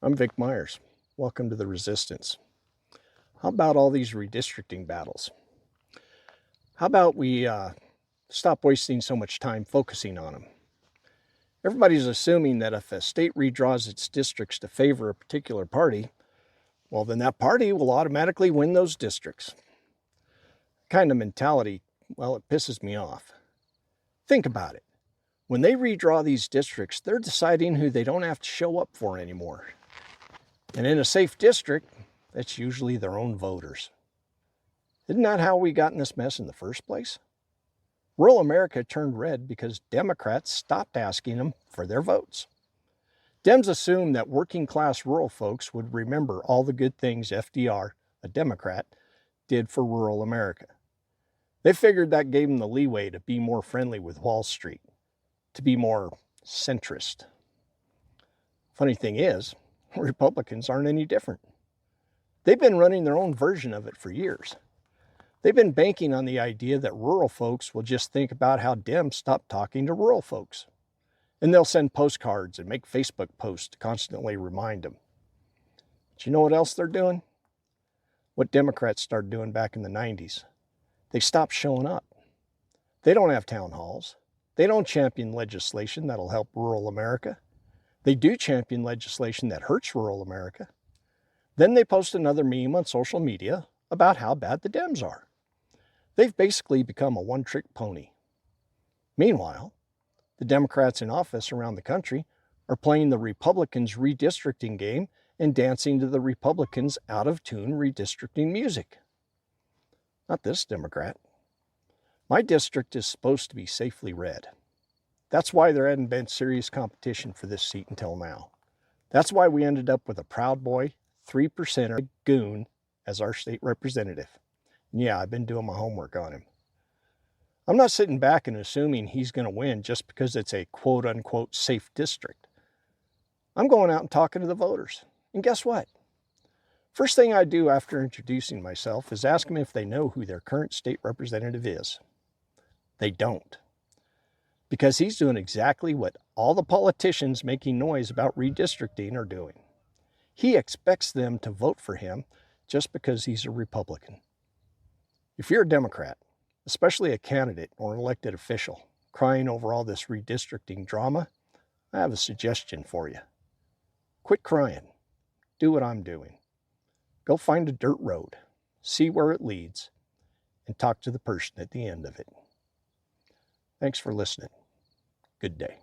I'm Vic Myers. Welcome to the Resistance. How about all these redistricting battles? How about we stop wasting so much time focusing on them? Everybody's assuming that if a state redraws its districts to favor a particular party, well, then that party will automatically win those districts. Kind of mentality, well, it pisses me off. Think about it. When they redraw these districts, they're deciding who they don't have to show up for anymore. And in a safe district, that's usually their own voters. Isn't that how we got in this mess in the first place? Rural America turned red because Democrats stopped asking them for their votes. Dems assumed that working class rural folks would remember all the good things FDR, a Democrat, did for rural America. They figured that gave them the leeway to be more friendly with Wall Street, to be more centrist. Funny thing is, Republicans aren't any different. They've been running their own version of it for years. They've been banking on the idea that rural folks will just think about how Dems stopped talking to rural folks. And they'll send postcards and make Facebook posts to constantly remind them. But you know what else they're doing? What Democrats started doing back in the 90s. They stopped showing up. They don't have town halls. They don't champion legislation that'll help rural America. They do champion legislation that hurts rural America. Then they post another meme on social media about how bad the Dems are. They've basically become a one-trick pony. Meanwhile, the Democrats in office around the country are playing the Republicans' redistricting game and dancing to the Republicans' out-of-tune redistricting music. Not this Democrat. My district is supposed to be safely red. That's why there hadn't been serious competition for this seat until now. That's why we ended up with a Proud Boy, 3%er goon as our state representative. And yeah, I've been doing my homework on him. I'm not sitting back and assuming he's going to win just because it's a quote-unquote safe district. I'm going out and talking to the voters. And guess what? First thing I do after introducing myself is ask them if they know who their current state representative is. They don't. Because he's doing exactly what all the politicians making noise about redistricting are doing. He expects them to vote for him just because he's a Republican. If you're a Democrat, especially a candidate or an elected official, crying over all this redistricting drama, I have a suggestion for you. Quit crying. Do what I'm doing. Go find a dirt road, see where it leads, and talk to the person at the end of it. Thanks for listening. Good day.